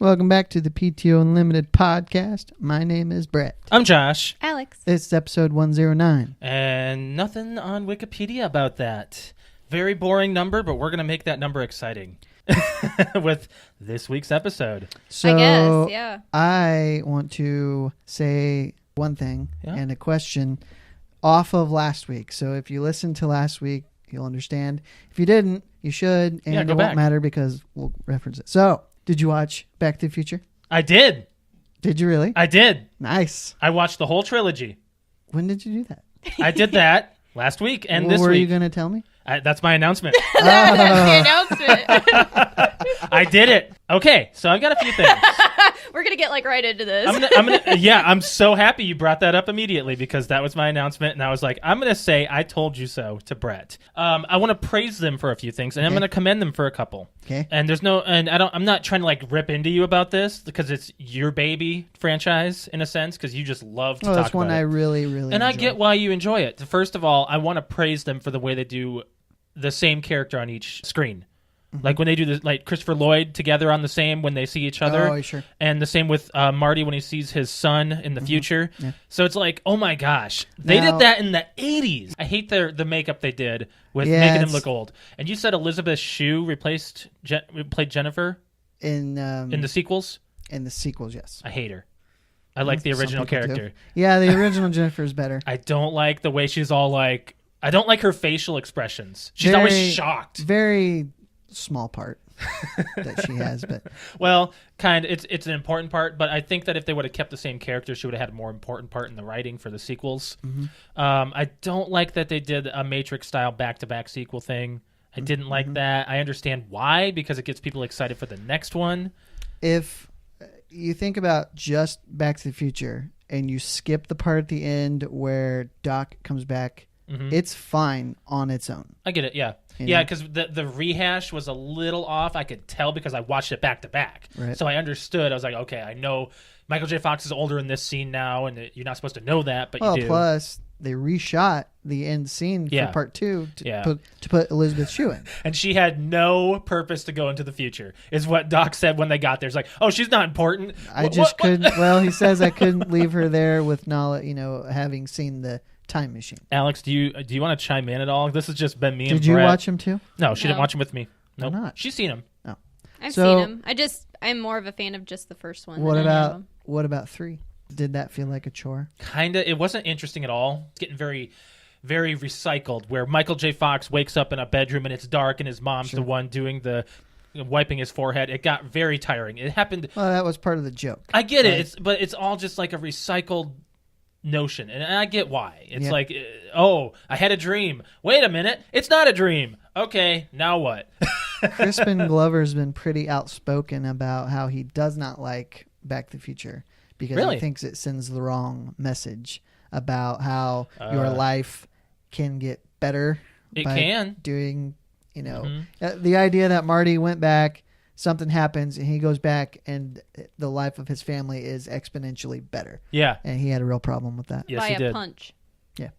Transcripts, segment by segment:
Welcome back to the PTOUnlimited podcast. My name is Brett. I'm Josh. Alex. It's episode 109. And nothing on Wikipedia about that. Very boring number, but we're going to make that number exciting with this week's episode. So I guess, yeah. I want to say one thing and a question off of last week. So if you listened to last week, you'll understand. If you didn't, you should, and it won't matter because we'll reference it. So, did you watch Back to the Future? I did. Did you really? I did. Nice. I watched the whole trilogy. When did you do that? I did that last week and this week. What were you going to tell me? That's my announcement. That's the announcement. I did it. Okay, so I've got a few things. We're going to get right into this. I'm so happy you brought that up immediately because that was my announcement, and I was like, I'm going to say I told you so to Brett. I want to praise them for a few things, and I'm going to commend them for a couple. Okay. And I'm not trying to like rip into you about this because it's your baby franchise in a sense because you just love to talk about it. That's one I really enjoy. And I get why you enjoy it. First of all, I want to praise them for the way they do the same character on each screen. Mm-hmm. Like when they do this, like Christopher Lloyd together on the same when they see each other. Oh, sure. And the same with Marty when he sees his son in the future. Yeah. So it's like, oh my gosh, they did that in the 80s. I hate the makeup they did with making him look old. And you said Elizabeth Shue played Jennifer in the sequels. In the sequels, yes. I hate her. I like the original character. Yeah, the original Jennifer is better. I don't like the way she's all like. I don't like her facial expressions. She's always shocked. Very small part that she has, but well, it's an important part, but I think that if they would have kept the same character, she would have had a more important part in the writing for the sequels. Mm-hmm. I don't like that they did a Matrix style back-to-back sequel thing. I didn't like that. I understand why, because it gets people excited for the next one. If you think about just Back to the Future and you skip the part at the end where Doc comes back, it's fine on its own. I get it, yeah. Yeah, because the rehash was a little off. I could tell because I watched it back to back. Right. So I understood. I was like, okay, I know Michael J. Fox is older in this scene now, and you're not supposed to know that, but you do. Plus, they reshot the end scene for part 2 to put Elizabeth Shue in. And she had no purpose to go into the future, is what Doc said when they got there. It's like, oh, she's not important. I just couldn't. Well, he says I couldn't leave her there with knowledge, having seen the time machine. Alex, do you want to chime in at all? This has just been me and Brett. Did you watch him too? No, she didn't watch him with me. No, nope. Not? She's seen him. No, I've seen him. I'm more of a fan of just the first one. What about 3? Did that feel like a chore? Kinda. It wasn't interesting at all. It's getting very, very recycled. Where Michael J. Fox wakes up in a bedroom and it's dark, and his mom's the one doing the wiping his forehead. It got very tiring. It happened. Well, that was part of the joke. I get it. But it's all just like a recycled notion, and I get why. It's like, oh, I had a dream. Wait a minute, it's not a dream. Okay, now what? Crispin Glover's been pretty outspoken about how he does not like Back to the Future because he thinks it sends the wrong message about how your life can get better. It can doing, the idea that Marty went back, something happens, and he goes back, and the life of his family is exponentially better. Yeah. And he had a real problem with that. Yes, he did. A punch. Yeah.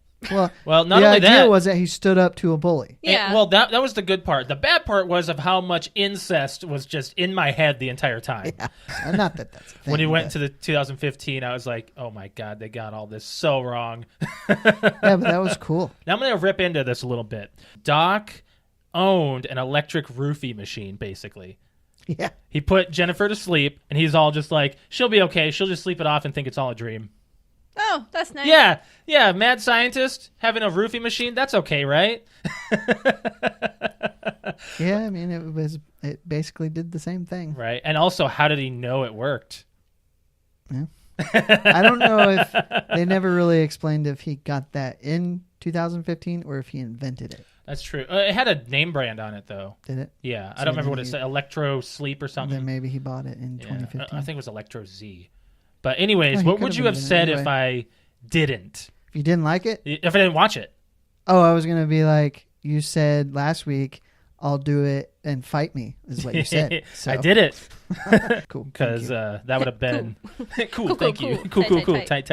Well, not the only idea that was that he stood up to a bully. Yeah. And, well, that was the good part. The bad part was of how much incest was just in my head the entire time. Yeah. Not that's a thing. When he went to the 2015, I was like, oh my God, they got all this so wrong. Yeah, but that was cool. Now I'm going to rip into this a little bit. Doc owned an electric roofie machine, basically. Yeah. He put Jennifer to sleep, and he's all just like, she'll be okay. She'll just sleep it off and think it's all a dream. Oh, that's nice. Yeah. Mad scientist having a roofie machine. That's okay, right? Yeah, I mean, it basically did the same thing. Right. And also, how did he know it worked? Yeah. I don't know if they never really explained if he got that in 2015 or if he invented it. That's true. It had a name brand on it, though. Did it? Yeah. I don't remember what it said. Electro Sleep or something. Then maybe he bought it in 2015. I think it was Electro Z. But anyways, what would you have said if I didn't? If you didn't like it? If I didn't watch it? Oh, I was going to be like, you said last week, I'll do it and fight me, is what you said. So. I did it. Cool. Because that would have been cool. Thank you. Cool. Cool. Tight.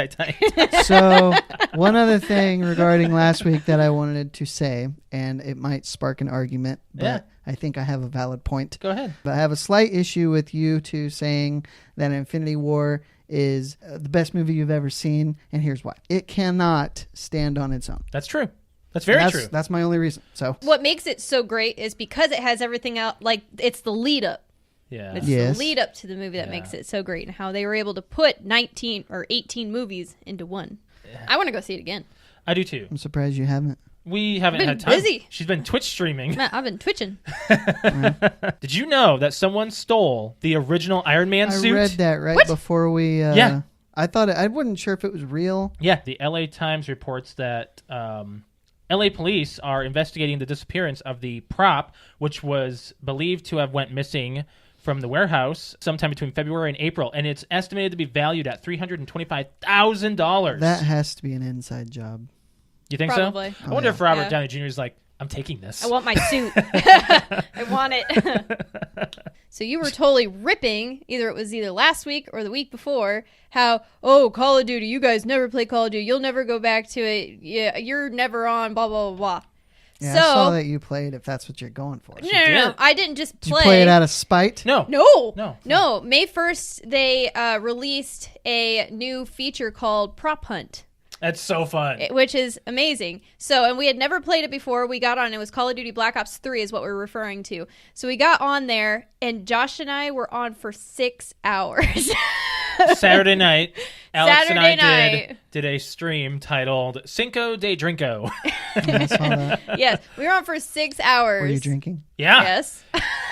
So one other thing regarding last week that I wanted to say, and it might spark an argument, but I think I have a valid point. Go ahead. But I have a slight issue with you two saying that Infinity War is the best movie you've ever seen, and here's why. It cannot stand on its own. That's true. That's very true. That's my only reason. So what makes it so great is because it has everything out, like it's the lead up. Yeah. It's the lead up to the movie that makes it so great, and how they were able to put 19 or 18 movies into one. Yeah. I want to go see it again. I do too. I'm surprised you haven't. We haven't had time. Busy. She's been Twitch streaming. I've been twitching. Did you know that someone stole the original Iron Man suit? I read that before we... yeah. I thought I wasn't sure if it was real. Yeah, the LA Times reports that LA police are investigating the disappearance of the prop, which was believed to have went missing from the warehouse sometime between February and April, and it's estimated to be valued at $325,000. That has to be an inside job. You think Probably. so? I wonder if Robert Downey Jr. is like, I'm taking this. I want my suit. I want it. So you were totally ripping, it was either last week or the week before, how, Call of Duty, you guys never play Call of Duty. You'll never go back to it. Yeah, you're never on, blah, blah, blah, blah. Yeah, I saw that you played if that's what you're going for. No. I didn't just play. Did you play it out of spite? No. May 1st, they released a new feature called Prop Hunt. That's so fun. Which is amazing. So, and we had never played it before. We got on, it was Call of Duty Black Ops 3 is what we're referring to. So we got on there, and Josh and I were on for 6 hours. Saturday night, Alex and I did a stream titled Cinco de Drinko. I saw that. Yes, we were on for 6 hours. Were you drinking? Yeah. Yes.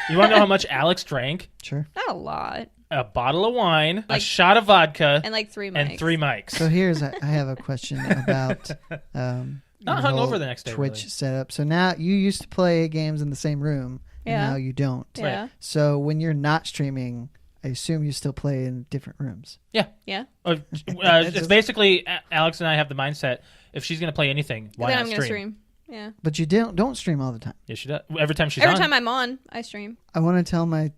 You want to know how much Alex drank? Sure. Not a lot. A bottle of wine, a shot of vodka, and like 3 mics. And 3 mics. So I have a question about not hungover the next day. Twitch really. setup. So now you used to play games in the same room, and now you don't. Yeah. Right. So when you're not streaming, I assume you still play in different rooms. Yeah. Yeah. It's basically Alex and I have the mindset: if she's going to play anything, why then not I'm going to stream? Yeah. But you don't stream all the time. Yeah, she does. Every time she's Every time I'm on, I stream. I want to tell my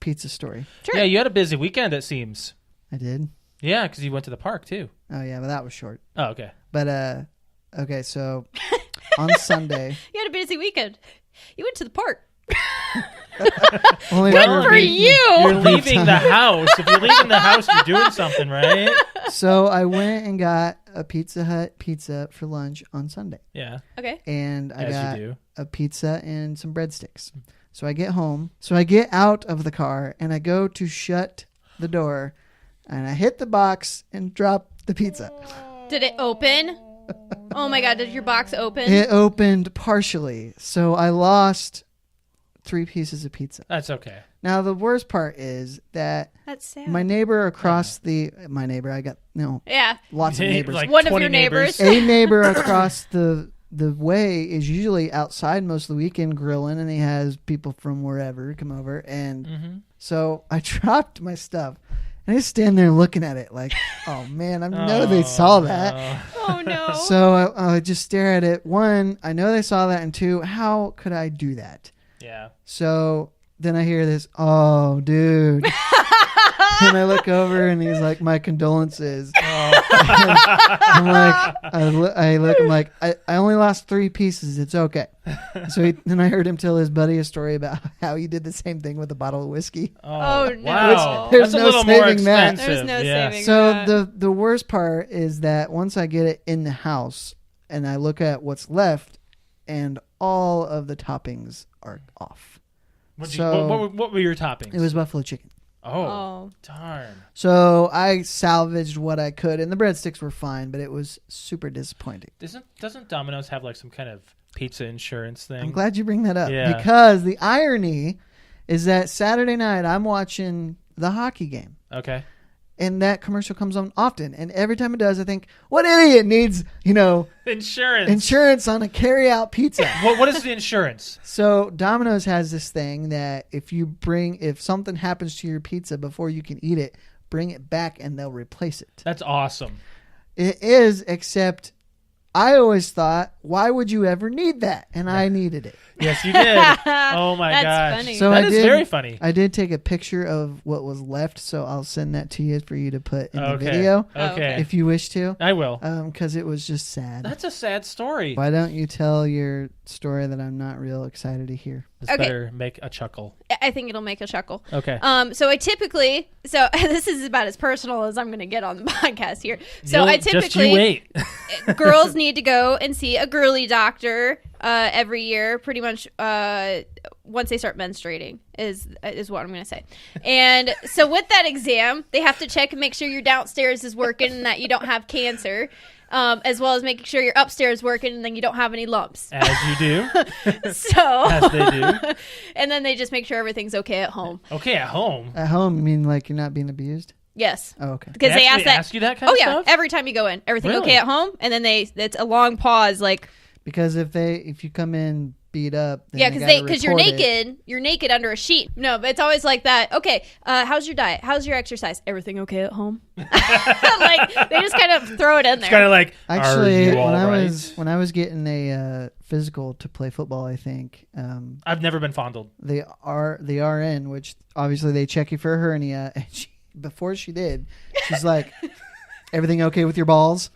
pizza story. Sure. Yeah, you had a busy weekend, it seems. I did. Yeah, because you went to the park too. Oh yeah, but that was short. Oh, okay. But okay, so on Sunday, you had a busy weekend. You went to the park. Good for you. You're leaving the house. If you're leaving the house, you're doing something, right? So I went and got a Pizza Hut pizza for lunch on Sunday. Yeah. Okay. And I got you do. a pizza and some breadsticks. So I get home. So I get out of the car and I go to shut the door, and I hit the box and drop the pizza. Did it open? Oh my God! Did your box open? It opened partially, so I lost 3 pieces of pizza. That's okay. Now the worst part is that that's sad. my neighbor across I got lots of neighbors. Like one of your neighbors. A neighbor across the way is usually outside most of the weekend grilling, and he has people from wherever come over, and so I dropped my stuff. And I just stand there looking at it like, oh man, I know they saw that. Oh no. So I just stare at it. 1, I know they saw that, and 2, how could I do that? Yeah. So then I hear this, oh dude. And I look over and he's like, my condolences. I'm like, I'm like, I only lost 3 pieces. It's okay. So then I heard him tell his buddy a story about how he did the same thing with a bottle of whiskey. Oh no. Wow. There's That's no a little more saving that. expensive. There's no saving So that. the worst part is that once I get it in the house and I look at what's left, and all of the toppings are off. What were your toppings? It was buffalo chicken. Oh, darn. So I salvaged what I could, and the breadsticks were fine, but it was super disappointing. Doesn't Domino's have like some kind of pizza insurance thing? I'm glad you bring that up, Yeah. because the irony is that Saturday night I'm watching the hockey game. Okay. And that commercial comes on often, and every time it does, I think, what idiot needs, insurance on a carry-out pizza? What is the insurance? So Domino's has this thing that if something happens to your pizza before you can eat it, bring it back and they'll replace it. That's awesome. It is, except I always thought, why would you ever need that? And I needed it. Yes, you did. Oh my gosh. Funny. So that is very funny. I did take a picture of what was left, so I'll send that to you for you to put in the video. Okay. If you wish to. I will. Because it was just sad. That's a sad story. Why don't you tell your story that I'm not real excited to hear? This better make a chuckle. I think it'll make a chuckle. Okay. So I typically, this is about as personal as I'm going to get on the podcast here. So I typically, just you wait. Girls need to go and see a girly doctor every year, pretty much once they start menstruating is what I'm going to say. And so with that exam, they have to check and make sure your downstairs is working and that you don't have cancer. As well as making sure your upstairs working and then you don't have any lumps. As you do. As they do. And then they just make sure everything's okay at home. Okay, at home? At home, you mean like you're not being abused? Yes. Oh, okay. Because they ask you that kind of stuff? Every time you go in. Everything Really? okay at home? And then it's a long pause like... Because if you come in beat up, then because you're naked under a sheet. No, but it's always like that. Okay, how's your diet? How's your exercise? Everything okay at home? Like they just kind of throw it in there. It's kind of like actually when I was getting a physical to play football, I think I've never been fondled. The RN, which obviously they check you for a hernia, and before she did, she's like, "Everything okay with your balls?"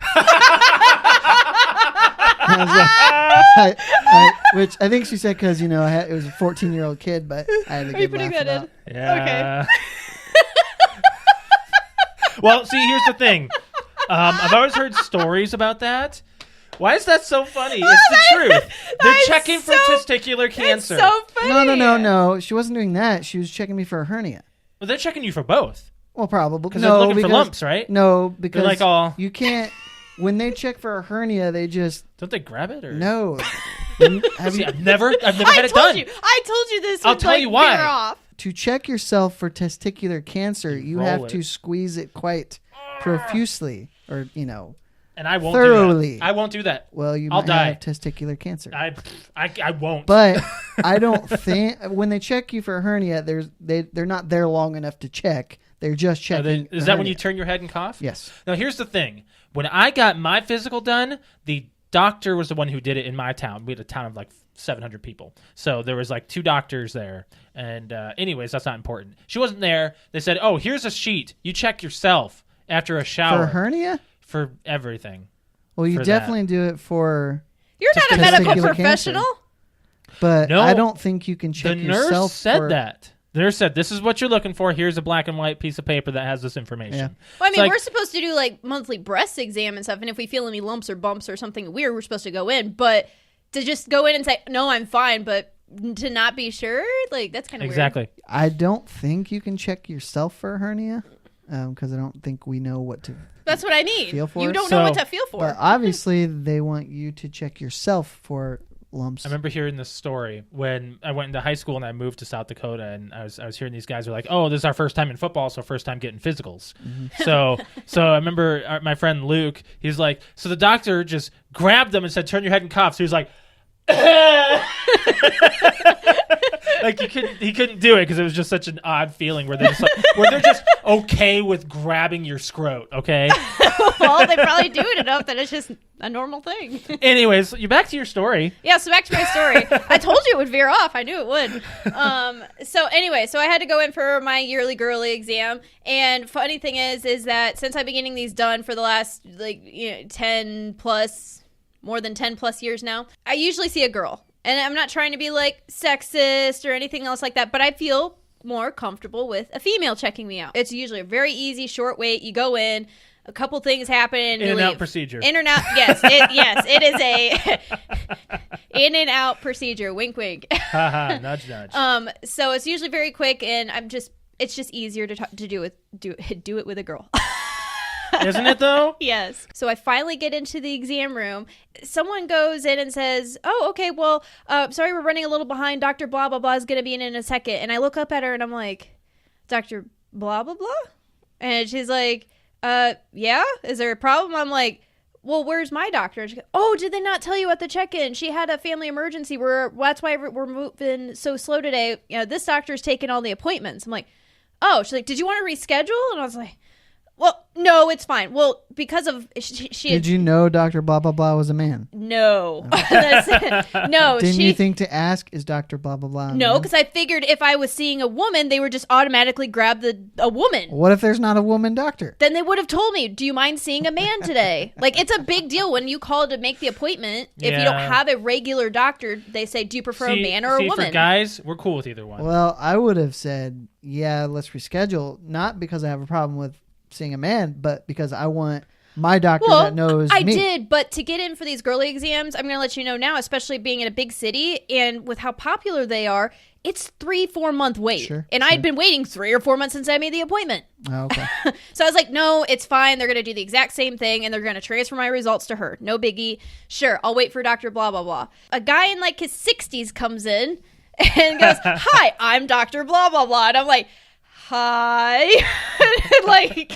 Which I think she said because it was a 14-year-old kid, but I had to Are you putting that in? Yeah. Okay. Well, see, here's the thing. I've always heard stories about that. Why is that so funny? It's the truth. They're checking for testicular cancer. It's so funny. No. She wasn't doing that. She was checking me for a hernia. Well, they're checking you for both. Well, probably. Because they're looking for lumps, right? No, because they're like you can't... When they check for a hernia, they just... Don't they grab it? Or? No. I've never had it done. I told you this. I'll tell you why. Off. To check yourself for testicular cancer, you have to squeeze it quite profusely, or and I won't thoroughly. Do that. I won't do that. Well, I'll die. Have testicular cancer. I won't. But I don't think when they check you for a hernia, they're not there long enough to check. They're just checking. Is that when you turn your head and cough? Yes. Now here's the thing. When I got my physical done, the doctor was the one who did it in my town. We had a town of like 700 people. So there was like 2 doctors there. And anyways, that's not important. She wasn't there. They said, oh, here's a sheet. You check yourself after a shower. For a hernia? For everything. Well, you definitely do it for... You're not a medical professional. Cancer. But no, I don't think you can check yourself. The nurse said that. The nurse said, this is what you're looking for. Here's a black and white piece of paper that has this information. Yeah. Well, I mean, we're supposed to do like monthly breast exam and stuff. And if we feel any lumps or bumps or something weird, we're supposed to go in. But to just go in and say, no, I'm fine, but to not be sure, like that's kind of exactly. weird. I don't think you can check yourself for a hernia because I don't think we know what to That's what I mean. Feel for you it. don't know what to feel for. But obviously, they want you to check yourself for lumps. I remember hearing this story when I went into high school and I moved to South Dakota, and I was hearing these guys were like, "Oh, this is our first time in football, so first time getting physicals." Mm-hmm. So I remember my friend Luke. He's like, so the doctor just grabbed them and said, "Turn your head and cough." So he was like, like he couldn't do it because it was just such an odd feeling where they're just okay with grabbing your scrot. Okay. Well, they probably do it enough that it's just a normal thing. Anyways, you're back to your story. Yeah, so back to my story. I told you it would veer off. I knew it would. So I had to go in for my yearly girly exam. And funny thing is that since I've been getting these done for the last 10 plus, more than 10 plus years now, I usually see a girl. And I'm not trying to be like sexist or anything else like that, but I feel more comfortable with a female checking me out. It's usually a very easy, short wait. You go in. A couple things happen. In and out procedure. In and out. Yes, it is a in and out procedure. Wink, wink. Nudge, nudge. So it's usually very quick, and it's just easier to do it with a girl. Isn't it though? Yes. So I finally get into the exam room. Someone goes in and says, "Oh, okay. Well, sorry, we're running a little behind. Dr. Blah blah blah is going to be in a second." And I look up at her and I'm like, "Dr. Blah blah blah," and she's like, yeah, is there a problem?" I'm like, "Well, where's my doctor?" And she goes, "Oh, did they not tell you at the check-in? She had a family emergency. That's why we're moving so slow today. This doctor's taking all the appointments." I'm like, "Oh," she's like, "Did you want to reschedule?" And I was like, Well, no, it's fine. Well, because of she Did you know Dr. Blah Blah Blah was a man? No. Okay. No. Didn't you think to ask, is Dr. Blah Blah Blah a No, man? because I figured if I was seeing a woman, they would just automatically grab a woman. What if there's not a woman doctor? Then they would have told me, do you mind seeing a man today? Like, it's a big deal when you call to make the appointment. If you don't have a regular doctor, they say, do you prefer a man or a woman? For guys, we're cool with either one. Well, I would have said, yeah, let's reschedule. Not because I have a problem with seeing a man, but because I want my doctor that knows I me. did, but to get in for these girly exams, I'm going to let you know now, especially being in a big city and with how popular they are, it's 3-4 month wait. Sure, and I'd been waiting 3 or 4 months since I made the appointment. Oh, okay. So I was like, no, it's fine. They're going to do the exact same thing and they're going to transfer my results to her. No biggie. Sure, I'll wait for Dr. Blah, blah, blah. A guy in like his 60s comes in and goes, hi, I'm Dr. Blah, blah, blah. And I'm like, hi. Like,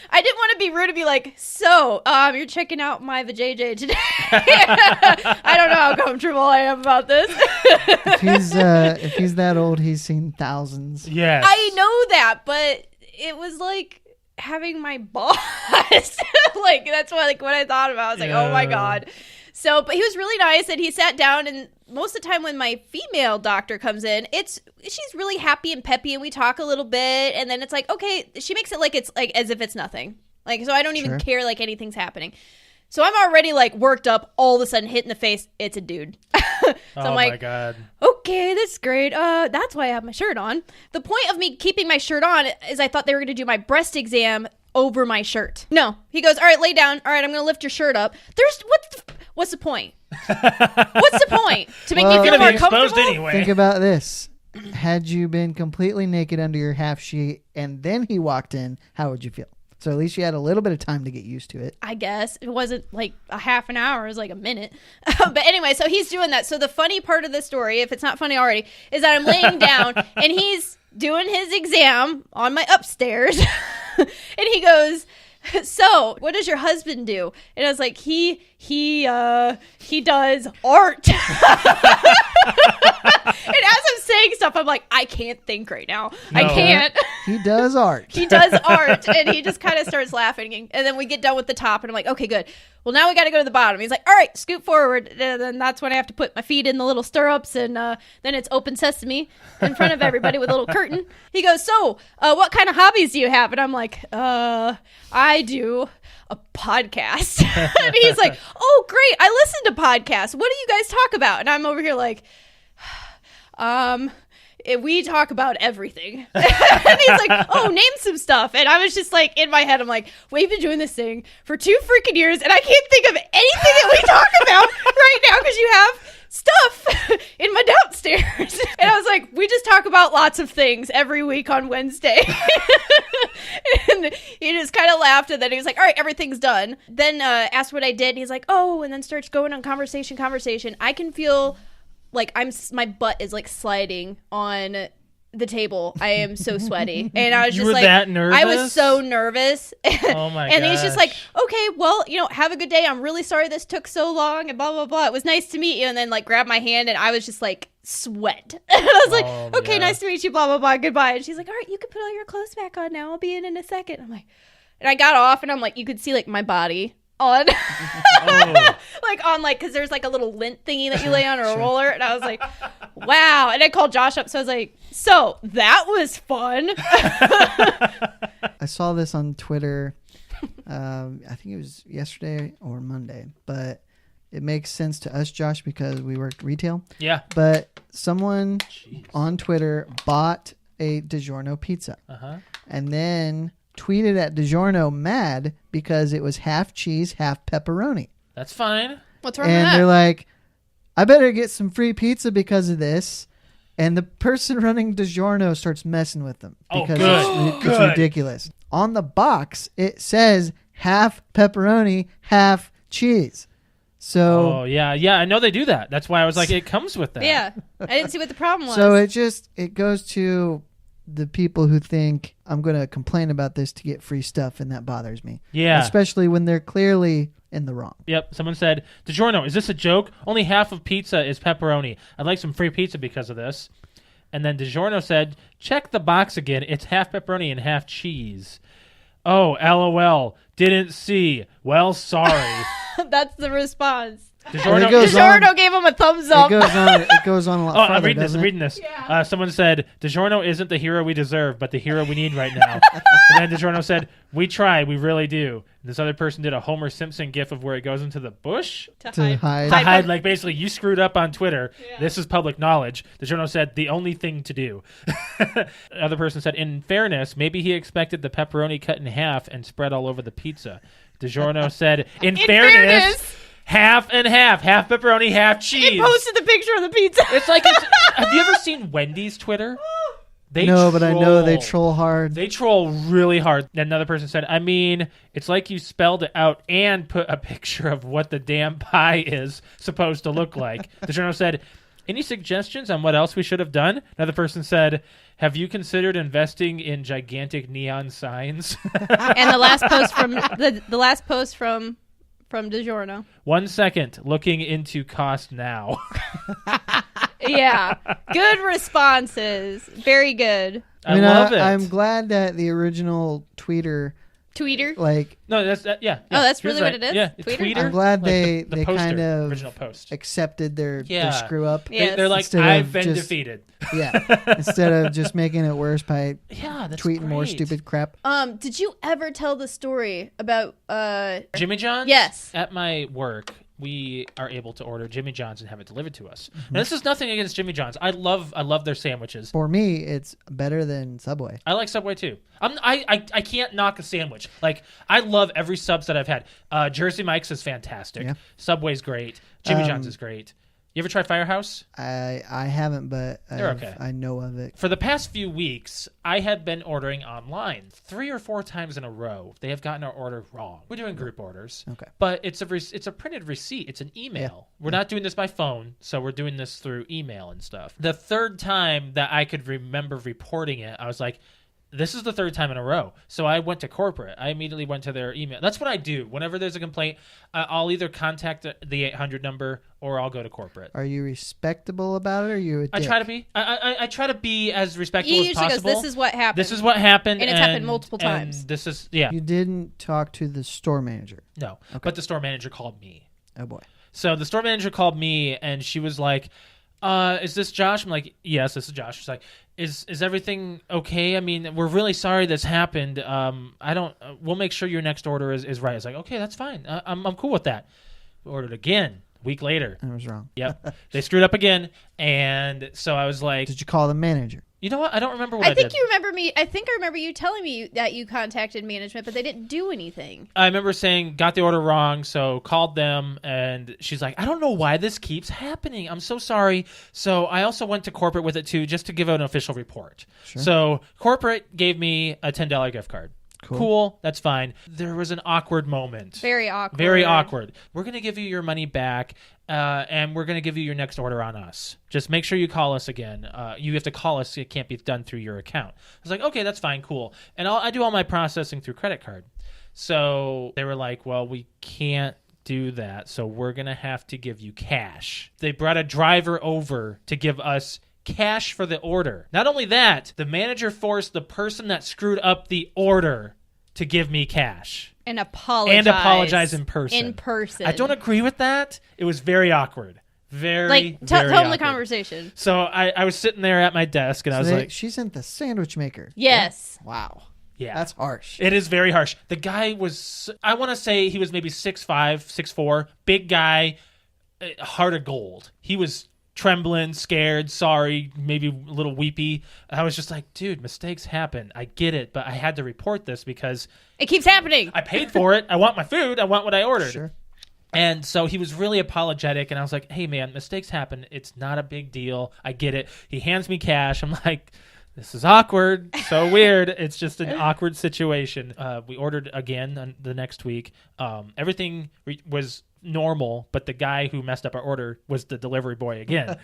I didn't want to be rude and be like, so, you're checking out my vajayjay today. I don't know how comfortable I am about this. If he's that old, he's seen thousands. Yes. I know that, but it was like having my boss. Like, that's what I thought about. I was like, oh my God. So, but he was really nice and he sat down, and most of the time when my female doctor comes in, she's really happy and peppy and we talk a little bit, and then it's like, okay, she makes it like it's like as if it's nothing. Like, so I don't even care like anything's happening. So I'm already like worked up, all of a sudden hit in the face, it's a dude. So I'm like, my God. Okay, that's great. That's why I have my shirt on. The point of me keeping my shirt on is I thought they were going to do my breast exam over my shirt. No. He goes, all right, lay down. All right, I'm going to lift your shirt up. What's the point? What's the point? To make me feel more comfortable? Anyway. Think about this. Had you been completely naked under your half sheet and then he walked in, how would you feel? So at least you had a little bit of time to get used to it. I guess. It wasn't like a half an hour. It was like a minute. But anyway, so he's doing that. So the funny part of the story, if it's not funny already, is that I'm laying down and he's doing his exam on my upstairs. And he goes, so what does your husband do? And I was like, he does art. And as I'm saying stuff, I'm like, I can't think right now. No. I can't. He does art. He does art. And he just kind of starts laughing. And then we get done with the top and I'm like, okay, good. Well, now we got to go to the bottom. He's like, all right, scoot forward. And then that's when I have to put my feet in the little stirrups. And then it's open sesame in front of everybody with a little curtain. He goes, so what kind of hobbies do you have? And I'm like, I do a podcast. And he's like, oh, great. I listen to podcasts. What do you guys talk about? And I'm over here like, we talk about everything. And he's like, oh, name some stuff. And I was just like, in my head, I'm like, we've been doing this thing for 2 freaking years and I can't think of anything that we talk about right now because you have stuff in my downstairs. And I was like, we just talk about lots of things every week on Wednesday. And he just kind of laughed, and then he was like, all right, everything's done. Then asked what I did, and he's like, oh, and then starts going on conversation. I can feel like my butt is like sliding on the table. I am so sweaty. And I was just like, that nervous? I was so nervous. Oh my god. And he's just like, okay, well, have a good day. I'm really sorry this took so long and blah, blah, blah. It was nice to meet you. And then like grabbed my hand and I was just like sweat. And I was like, okay, nice to meet you, blah, blah, blah. Goodbye. And she's like, all right, you can put all your clothes back on now. I'll be in a second. I'm like, and I got off and I'm like, you could see like my body on because there's like a little lint thingy that you lay on or a roller, and I was like, wow. And I called Josh up, so I was like, so that was fun. I saw this on Twitter. I think it was yesterday or Monday, but it makes sense to us, Josh, because we worked retail. Yeah. But someone on Twitter bought a DiGiorno pizza and then tweeted at DiGiorno mad because it was half cheese, half pepperoni. That's fine. What's wrong with that? And they're like, I better get some free pizza because of this. And the person running DiGiorno starts messing with them because it's ridiculous. On the box, it says half pepperoni, half cheese. So, yeah, I know they do that. That's why I was like, it comes with that. Yeah, I didn't see what the problem was. So it goes to the people who think I'm going to complain about this to get free stuff, and that bothers me. Yeah. Especially when they're clearly in the wrong. Yep. Someone said, DiGiorno, is this a joke? Only half of pizza is pepperoni. I'd like some free pizza because of this. And then DiGiorno said, check the box again. It's half pepperoni and half cheese. Oh, LOL. Didn't see. Well, sorry. That's the response. DiGiorno gave him a thumbs up. It goes on a lot further, I'm reading this. Yeah. Someone said, DiGiorno isn't the hero we deserve, but the hero we need right now. And then DiGiorno said, we try, we really do. And this other person did a Homer Simpson gif of where it goes into the bush. To hide. To hide, like basically, you screwed up on Twitter. Yeah. This is public knowledge. DiGiorno said, the only thing to do. Another person said, in fairness, maybe he expected the pepperoni cut in half and spread all over the pizza. DiGiorno said, in fairness half and half pepperoni, half cheese. He posted the picture of the pizza. It's like, have you ever seen Wendy's Twitter? But I know they troll hard. They troll really hard. And another person said, I mean, it's like you spelled it out and put a picture of what the damn pie is supposed to look like. The journal said, any suggestions on what else we should have done? Another person said, have you considered investing in gigantic neon signs? And the last post from the last post from DiGiorno. 1 second, looking into cost now. Yeah, good responses. Very good. I love it. I'm glad that the original tweeter, like, no, that's yeah. Oh, that's really what it is. Yeah, Tweeter. I'm glad like they poster, kind of original post. accepted their screw up. Yes. They're like, I've been defeated. Yeah, instead of just making it worse by that's tweeting great. more stupid crap. Did you ever tell the story about Jimmy John's? Yes. At my work, we are able to order Jimmy John's and have it delivered to us. Mm-hmm. Now, this is nothing against Jimmy John's. I love their sandwiches. For me, it's better than Subway. I like Subway too. I can't knock a sandwich. Like, I love every subs that I've had. Jersey Mike's is fantastic. Yeah. Subway's great. Jimmy John's is great. You ever try Firehouse? I haven't, but okay. I know of it. For the past few weeks, I have been ordering online 3 or 4 times in a row. They have gotten our order wrong. We're doing group orders, but it's a printed receipt. It's an email. Yeah. We're not doing this by phone, so we're doing this through email and stuff. The third time that I could remember reporting it, I was like, this is the third time in a row. So I went to corporate. I immediately went to their email. That's what I do. Whenever there's a complaint, I'll either contact the 800 number or I'll go to corporate. Are you respectable about it, or are you a dick? I try to be. I try to be as respectful as possible. Goes, this is what happened. This is what happened. And it's happened multiple times. This is, yeah. You didn't talk to the store manager? No. Okay. But the store manager called me. Oh, boy. So the store manager called me, and she was like, is this Josh? I'm like, yes, this is Josh. She's like, is everything okay? I mean, we're really sorry this happened. We'll make sure your next order is right. I was like, okay, that's fine. I'm cool with that. We ordered again. Week later. I was wrong. Yep. They screwed up again. And so I was like, did you call the manager? You know what? I don't remember what I think you remember me. I think I remember you telling me that you contacted management, but they didn't do anything. I remember saying, got the order wrong, so called them, and she's like, I don't know why this keeps happening. I'm so sorry. So I also went to corporate with it, too, just to give an official report. Sure. So corporate gave me a $10 gift card. Cool. That's fine. There was an awkward moment. Very awkward. Very awkward. We're going to give you your money back, and we're going to give you your next order on us. Just make sure you call us again. You have to call us. It can't be done through your account. I was like, okay, that's fine. Cool. And I do all my processing through credit card. So they were like, well, we can't do that, so we're going to have to give you cash. They brought a driver over to give us cash for the order. Not only that, the manager forced the person that screwed up the order to give me cash. And apologize in person. In person. I don't agree with that. It was very awkward. Very tell them awkward. the conversation. So I was sitting there at my desk, and I was like... She sent the sandwich maker. Yes. Yeah. Wow. Yeah. That's harsh. It is very harsh. The guy was... I want to say he was maybe 6'5", 6'4", big guy, heart of gold. He was trembling, scared, sorry, maybe a little weepy. I was just like, dude, mistakes happen. I get it, but I had to report this because... It keeps happening. I paid for it. I want my food. I want what I ordered. Sure. And so he was really apologetic, and I was like, hey, man, mistakes happen. It's not a big deal. I get it. He hands me cash. I'm like... This is awkward. So weird. It's just an awkward situation. We ordered again the next week. Everything was normal, but the guy who messed up our order was the delivery boy again.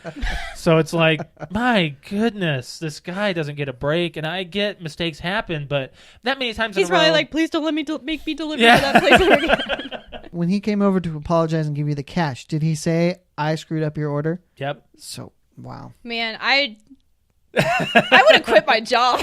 So it's like, my goodness, this guy doesn't get a break. And I get mistakes happen, but that many times he's in a row, probably like, please don't let me make me deliver to that place again. When he came over to apologize and give you the cash, did he say, I screwed up your order? Yep. So, wow. Man, I would have quit my job.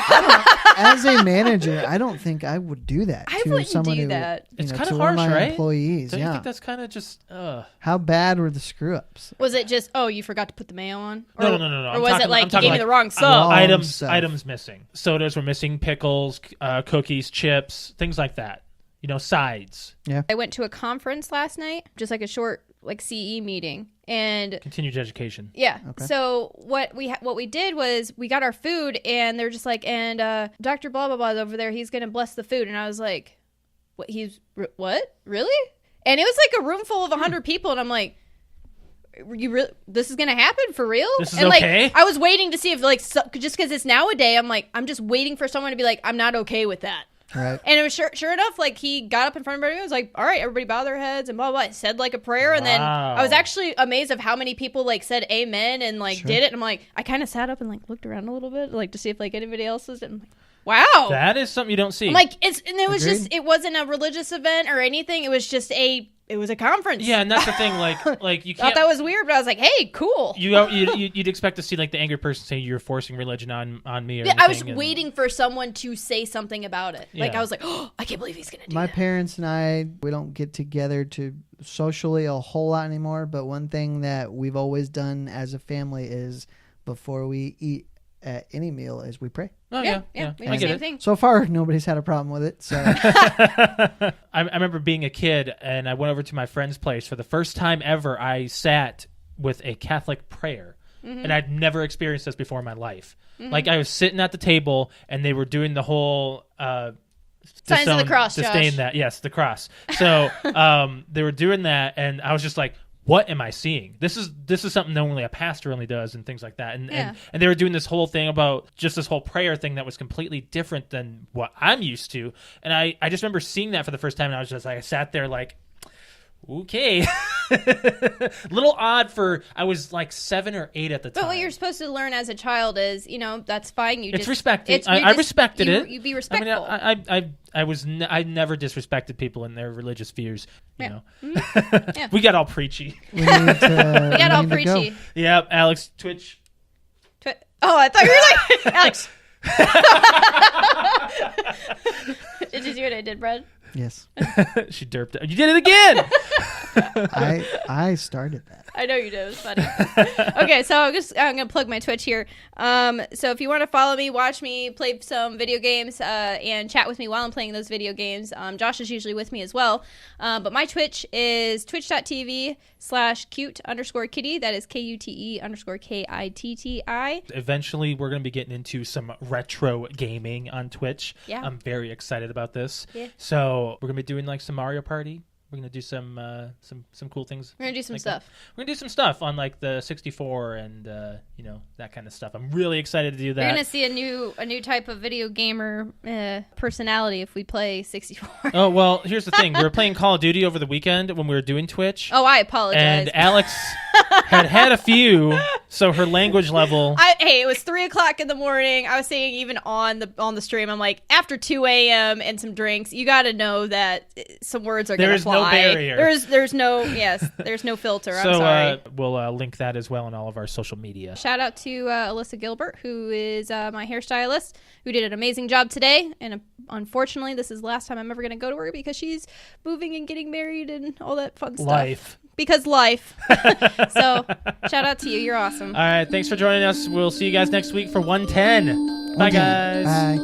As a manager, I don't think I would do that. I wouldn't do that. It's kind of harsh, right? Employees, Don't you think that's kind of just? How bad were the screw ups? Was it just you forgot to put the mayo on? No. Or was it like you gave me the wrong stuff? Items missing. Sodas were missing. Pickles, cookies, chips, things like that. Sides. Yeah. I went to a conference last night, just like a short CE meeting, and continued education. Yeah. Okay. So what we did was we got our food, and they're just like, and Dr. Blah blah blah is over there. He's gonna bless the food, and I was like, what? What? Really? And it was like a room full of 100 people, and I'm like, you really? This is gonna happen for real? This is and okay. I was waiting to see if just because it's nowadays, I'm just waiting for someone to be like, I'm not okay with that. Right. And it was sure enough, he got up in front of everybody. I was like, all right, everybody bow their heads and blah, blah, blah. Said a prayer. And then I was actually amazed of how many people said amen and did it. And I'm like, I kind of sat up and looked around a little bit to see if anybody else was. And I'm like, wow. That is something you don't see. I'm like, it was just, it wasn't a religious event or anything. It was just it was a conference. Yeah, and that's the thing. You can't. Thought that was weird, but I was like, hey, cool. You'd expect to see the angry person say you're forcing religion on me. Or I was waiting for someone to say something about it. I was like, oh, I can't believe he's gonna do My that. parents and I, we don't get together to socially a whole lot anymore. But one thing that we've always done as a family is before we eat at any meal is we pray. Oh yeah. We do the same thing. So far, nobody's had a problem with it. So I remember being a kid, and I went over to my friend's place for the first time ever. I sat with a Catholic prayer, and I'd never experienced this before in my life. I was sitting at the table, and they were doing the whole signs of the cross. Disdain that, yes, the cross. So they were doing that, and I was just like, what am I seeing? This is something that only a pastor only does and things like that. And they were doing this whole thing about just this whole prayer thing that was completely different than what I'm used to. And I just remember seeing that for the first time, and I was just I sat there okay. Little odd I was 7 or 8 at the time. But what you're supposed to learn as a child is, that's fine. It's respected. I respected it. You be respectful. I never disrespected people in their religious views. You know, Yeah. We got all preachy. we got all preachy. Yep, Alex, Twitch. Oh, I thought you were Alex. Did you see what I did, Brad? Yes. She derped it. You did it again. I started that. I know you did. It was funny. Okay, so I'm gonna plug my Twitch here. So if you want to follow me, watch me play some video games, and chat with me while I'm playing those video games. Josh is usually with me as well. But my Twitch is twitch.tv/cute_kitty. That is KUTE_KITTI. Eventually, we're gonna be getting into some retro gaming on Twitch. Yeah. I'm very excited about this. Yeah. So we're gonna be doing some Mario Party. We're gonna do some cool things. We're gonna do some stuff. We're gonna do some stuff on the 64 and that kind of stuff. I'm really excited to do that. You're gonna see a new type of video gamer personality if we play 64. Oh well, here's the thing. We were playing Call of Duty over the weekend when we were doing Twitch. Oh, I apologize. And Alex had a few, so her language level. Hey, it was 3:00 in the morning. I was saying even on the stream, I'm like, after 2 a.m. and some drinks, you got to know that some words are gonna fly. No barrier. There's no filter. I'm sorry. We'll link that as well on all of our social media. Shout out to Alyssa Gilbert, who is my hairstylist, who did an amazing job today. And unfortunately, this is the last time I'm ever going to go to her because she's moving and getting married and all that fun stuff. Life. Because life. So shout out to you. You're awesome. All right. Thanks for joining us. We'll see you guys next week for 110. Bye, guys. Bye.